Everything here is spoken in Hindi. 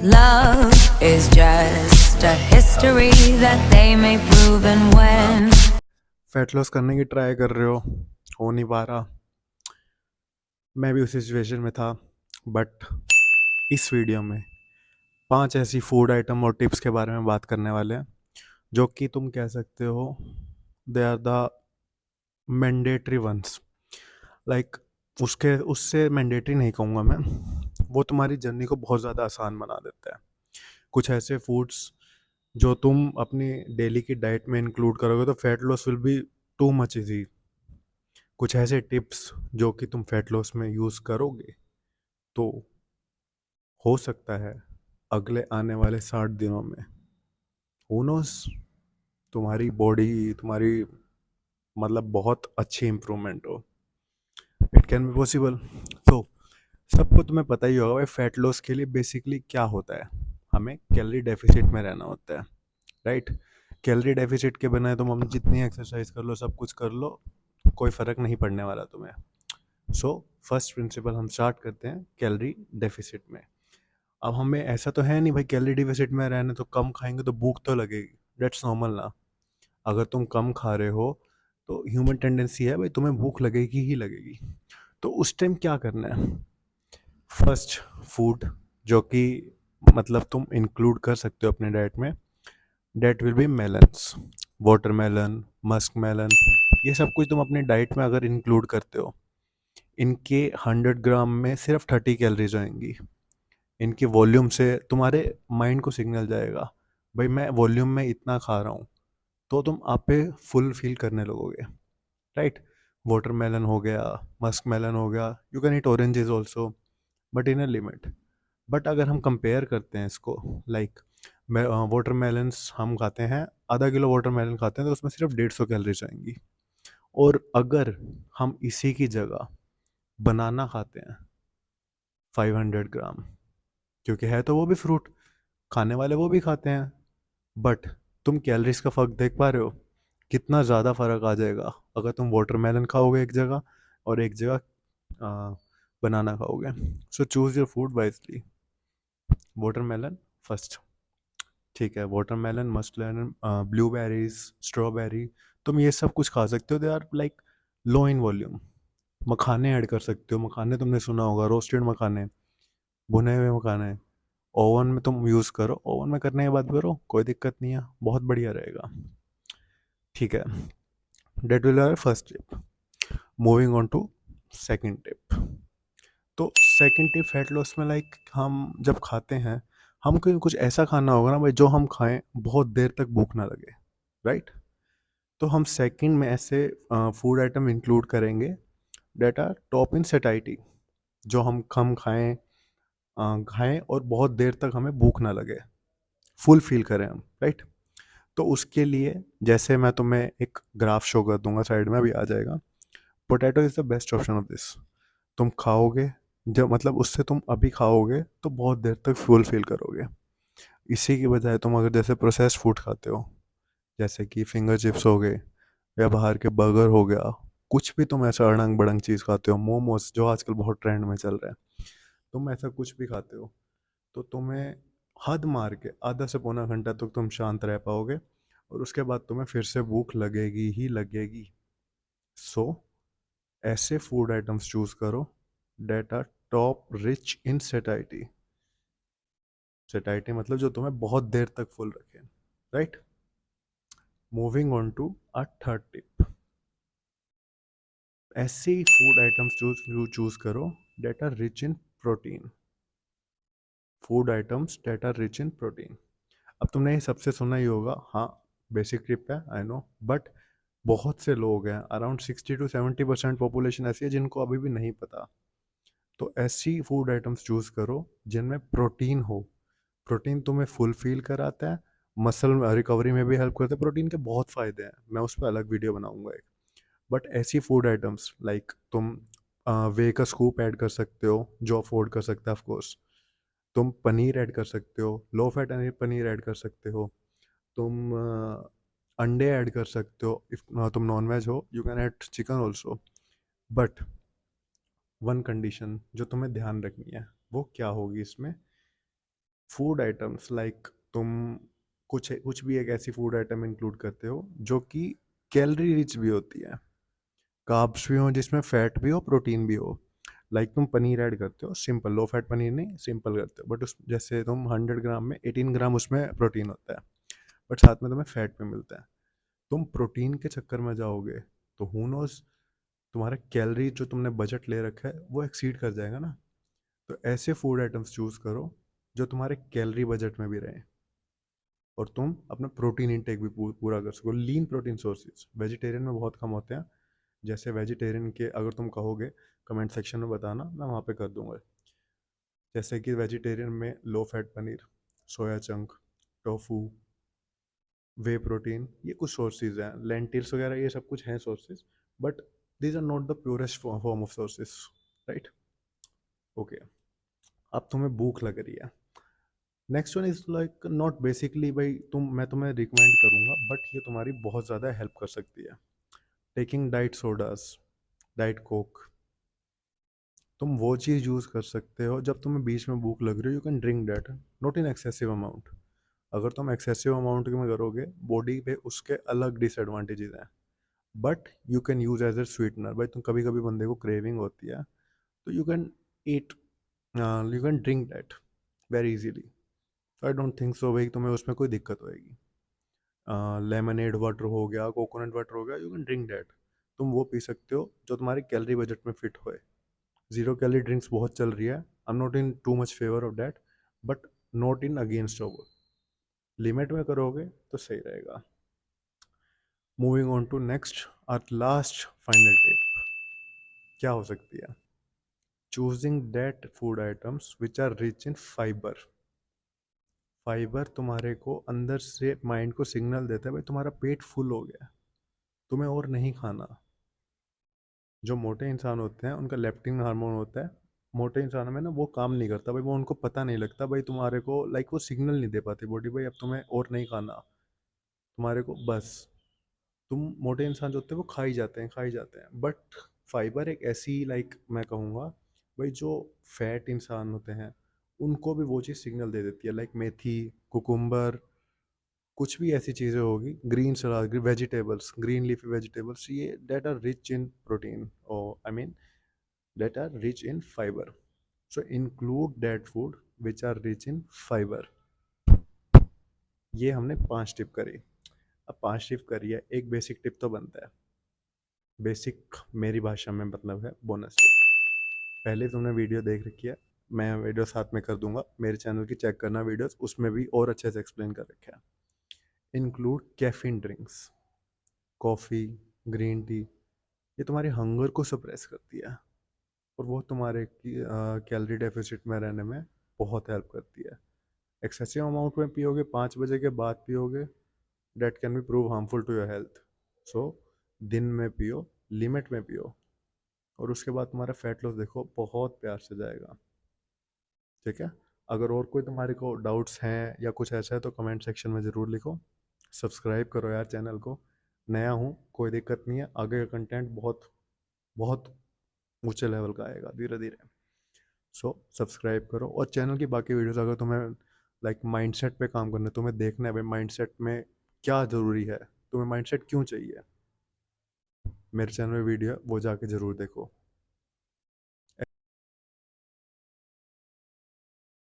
Love is just a history that they may prove, and when fat loss करने की ट्राई कर रहे हो नहीं पा रहा। मैं भी उस सिचुएशन में था। बट इस वीडियो में 5 ऐसी फूड आइटम और टिप्स के बारे में बात करने वाले हैं जो कि तुम कह सकते हो they are the mandatory ones. Like उसके उससे मैंडेटरी नहीं कहूँगा मैं, वो तुम्हारी जर्नी को बहुत ज़्यादा आसान बना देता है। कुछ ऐसे फूड्स जो तुम अपनी डेली की डाइट में इंक्लूड करोगे तो fat loss will be too much easy. कुछ ऐसे टिप्स जो कि तुम फैट लॉस में यूज़ करोगे तो हो सकता है अगले आने वाले 60 दिनों में हू नोस तुम्हारी बॉडी तुम्हारी मतलब बहुत अच्छी इम्प्रूवमेंट हो। It can be possible. तो सबको तुम्हें पता ही होगा भाई फैट लॉस के लिए बेसिकली क्या होता है। हमें कैलोरी डेफिसिट में रहना होता है, राइट। कैलोरी डेफिसिट के बिना तुम हम जितनी एक्सरसाइज कर लो सब कुछ कर लो कोई फ़र्क नहीं पड़ने वाला तुम्हें। सो फर्स्ट प्रिंसिपल हम स्टार्ट करते हैं कैलोरी डेफिसिट में। अब हमें ऐसा तो है नहीं भाई कैलोरी डेफिसिट में रहना तो कम खाएंगे तो भूख तो लगेगी, डेट्स नॉर्मल ना। अगर तुम कम खा रहे हो तो ह्यूमन टेंडेंसी है भाई तुम्हें भूख लगेगी ही लगेगी। तो उस टाइम क्या करना है। फर्स्ट फूड जो कि मतलब तुम इंक्लूड कर सकते हो अपने डाइट में, that will be melons. Watermelon, musk melon, ये सब कुछ तुम अपने डाइट में अगर इंक्लूड करते हो इनके 100 ग्राम में सिर्फ 30 कैलोरीज होंगी। इनकी वॉल्यूम से तुम्हारे माइंड को सिग्नल जाएगा भाई मैं वॉल्यूम में इतना खा रहा हूँ, तो तुम आप पे फुल फील करने लगोगे, राइट। वाटरमेलन हो गया, मस्क मेलन हो गया, you can eat oranges also but in a limit. But अगर हम कंपेयर करते हैं इसको, लाइक वाटरमेलन्स हम खाते हैं, आधा किलो वाटरमेलन खाते हैं तो उसमें सिर्फ 150 कैलोरीज आएंगी। और अगर हम इसी की जगह बनाना खाते हैं 500 ग्राम, क्योंकि है तो वो भी फ्रूट, खाने वाले वो भी खाते हैं, बट तुम कैलोरीज का फ़र्क देख पा रहे हो कितना ज़्यादा फ़र्क आ जाएगा अगर तुम वाटरमेलन खाओगे एक जगह और एक जगह बनाना खाओगे। सो choose your food wisely. Watermelon first, ठीक है। वाटरमेलन, मस्कमेलन, ब्लूबेरीज, स्ट्रॉबेरी, तुम ये सब कुछ खा सकते हो। They are like low in volume. मखाने ऐड कर सकते हो, मखाने तुमने सुना होगा, रोस्टेड मखाने, भुने हुए मखाने। ओवन में तुम यूज़ करो, ओवन में करने के बाद करो कोई दिक्कत नहीं है, बहुत बढ़िया रहेगा, ठीक है। That will are first tip. Moving on to second tip. तो सेकंड टिप फैट लॉस में लाइक हम जब खाते हैं हमको कुछ ऐसा खाना होगा ना भाई जो हम खाएं बहुत देर तक भूख ना लगे, राइट। तो हम सेकंड में ऐसे फूड आइटम इंक्लूड करेंगे that are top in satiety, जो हम कम खाएं खाएं और बहुत देर तक हमें भूख ना लगे, फुल फील करें हम, राइट। तो उसके लिए जैसे मैं तुम्हें एक ग्राफ शो कर दूंगा, साइड में भी आ जाएगा। Potato is the best option of this. तुम खाओगे जब मतलब उससे तुम अभी खाओगे तो बहुत देर तक फुल फील करोगे। इसी की बजाय तुम अगर जैसे प्रोसेस्ड फूड खाते हो जैसे कि फिंगर चिप्स हो गए या बाहर के बर्गर हो गया, कुछ भी तुम ऐसा अड़ंग बड़ंग चीज़ खाते हो, मोमोज जो आजकल बहुत ट्रेंड में चल रहा है, तुम ऐसा कुछ भी खाते हो तो तुम्हें हद मार के आधा से पौना घंटा तक तुम शांत रह पाओगे और उसके बाद तुम्हें फिर से भूख लगेगी ही लगेगी। सो ऐसे फूड आइटम्स चूज करो that are top rich in satiety. Satiety मतलब जो तुम्हें बहुत देर तक फुल रखे, right. Moving on to a third tip. ऐसे फूड आइटम्स चूज करो that are rich in protein. Food items that are rich in protein. अब तुमने ये सबसे सुना ही होगा, हाँ बेसिक टिप है आई नो, बट बहुत से लोग हैं, अराउंड 60 to 70% पॉपुलेशन ऐसी है जिनको अभी भी नहीं पता। तो ऐसी फूड आइटम्स चूज करो जिनमें प्रोटीन हो। प्रोटीन तुम्हें फुल फील कराता है, मसल रिकवरी में भी हेल्प करता है। प्रोटीन के बहुत फ़ायदे हैं, मैं उस पर अलग वीडियो बनाऊंगा एक। बट ऐसी फूड आइटम्स लाइक तुम वे का स्कूप ऐड कर सकते हो जो अफोर्ड कर सकते हैं, ऑफ कोर्स। तुम पनीर ऐड कर सकते हो, लो फैट पनीर ऐड कर सकते हो। तुम अंडे ऐड कर सकते हो, इफ तुम नॉन वेज हो you can add chicken also. But one condition जो तुम्हें ध्यान रखनी है वो क्या होगी इसमें, फूड आइटम्स लाइक तुम कुछ कुछ भी एक ऐसी फूड आइटम इंक्लूड करते हो जो कि कैलोरी रिच भी होती है, कार्ब्स भी हो जिसमें फैट भी हो प्रोटीन भी हो। लाइक तुम पनीर ऐड करते हो, सिंपल लो फैट पनीर नहीं, सिंपल करते हो, बट उस जैसे तुम 100 ग्राम में 18 ग्राम उसमें प्रोटीन होता है, बट साथ में तुम्हें फैट भी मिलता है। तुम प्रोटीन के चक्कर में जाओगे तो हु नोस तुम्हारा कैलोरी जो तुमने बजट ले रखा है वो एक्सीड कर जाएगा ना। तो ऐसे फूड आइटम्स चूज करो जो तुम्हारे कैलोरी बजट में भी रहें और तुम अपना प्रोटीन इंटेक भी पूरा कर सको। लीन प्रोटीन सोर्सेज वेजिटेरियन में बहुत कम होते हैं। जैसे वेजिटेरियन के अगर तुम कहोगे कमेंट सेक्शन में बताना, मैं वहाँ पे कर दूंगा। जैसे कि वेजिटेरियन में low fat paneer, soya chunk, tofu, whey protein, ये कुछ सोर्सेज हैं। लेंटिल्स वगैरह ये सब कुछ हैं sources, but these are not the purest form of sources, right. Okay, अब तुम्हें भूख लग रही है। Next one is like not basically भाई मैं तुम्हें रिकमेंड करूंगा, बट ये तुम्हारी बहुत ज़्यादा हेल्प कर सकती है। Taking diet sodas, diet Coke. तुम वो चीज़ यूज़ कर सकते हो जब तुम्हें बीच में भूख लग रही हो, you can drink that, not in excessive amount. अगर तुम एक्सेसिव अमाउंट में करोगे बॉडी पे उसके अलग डिसएडवांटेजेस हैं, but you can use as a sweetener. भाई तुम कभी कभी बंदे को क्रेविंग होती है तो you can eat, you can drink that very easily. I don't think so भाई तुम्हें उसमें कोई दिक्कत होएगी। लेमनेड वाटर हो गया, कोकोनट वाटर हो गया, यू कैन ड्रिंक दैट। तुम वो पी सकते हो जो तुम्हारे कैलोरी बजट में फिट होए। जीरो कैलोरी ड्रिंक्स बहुत चल रही है, I am not in too much favour of that, but not in against of. Limit में करोगे तो सही रहेगा। Moving on to next, our last final tip क्या हो सकती है? Choosing that food items which are rich in fibre. Fibre तुम्हारे को अंदर से माइंड को सिग्नल देता है भाई तुम्हारा पेट फुल हो गया, तुम्हें और नहीं खाना। जो मोटे इंसान होते हैं उनका लेप्टिन हार्मोन होता है, मोटे इंसानों में ना वो काम नहीं करता भाई, वो उनको पता नहीं लगता भाई तुम्हारे को, लाइक वो सिग्नल नहीं दे पाती बॉडी भाई अब तुम्हें और नहीं खाना, तुम्हारे को बस। तुम मोटे इंसान जो होते हैं वो खा ही जाते हैं, बट फाइबर एक ऐसी लाइक मैं कहूँगा भाई जो फैट इंसान होते हैं उनको भी वो चीज़ सिग्नल दे देती है। लाइक मेथी, कुकुम्बर, कुछ भी ऐसी चीज़ें होगी, green salad, vegetables, green leafy vegetables, ये that are rich in protein, और I mean that are rich in fibre. So include that food which are rich in fibre. ये हमने 5 टिप करी। अब 5 टिप करी है, एक बेसिक टिप तो बनता है। बेसिक मेरी भाषा में मतलब है बोनस टिप। पहले तुमने वीडियो देख रखी है, मैं वीडियो साथ में कर दूंगा, मेरे चैनल की चेक करना वीडियोस, उसमें भी और अच्छे से एक्सप्लेन कर रखा है। Include caffeine drinks, coffee, green tea, ये तुम्हारे हंगर को सप्रेस करती है और वो तुम्हारे कैलोरी डेफिसिट में रहने में बहुत हेल्प करती है। एक्सेसिव अमाउंट में पियोगे, 5 बजे के बाद पियोगे, that can be prove harmful to your health. So दिन में पियो, लिमिट में पियो, और उसके बाद तुम्हारा फैट लॉस देखो बहुत प्यार से जाएगा। ठीक है, अगर और कोई तुम्हारे को डाउट्स हैं या कुछ ऐसा है तो कमेंट सेक्शन में ज़रूर लिखो। सब्सक्राइब करो यार चैनल को, नया हूँ कोई दिक्कत नहीं है, आगे का कंटेंट बहुत बहुत ऊंचे लेवल का आएगा धीरे धीरे। सो सब्सक्राइब करो, और चैनल की बाकी वीडियोस अगर तुम्हें लाइक माइंडसेट पे काम करना है, तुम्हें देखना है भाई माइंडसेट में क्या ज़रूरी है, तुम्हें माइंडसेट क्यों चाहिए, मेरे चैनल में वीडियो है वो जाके ज़रूर देखो।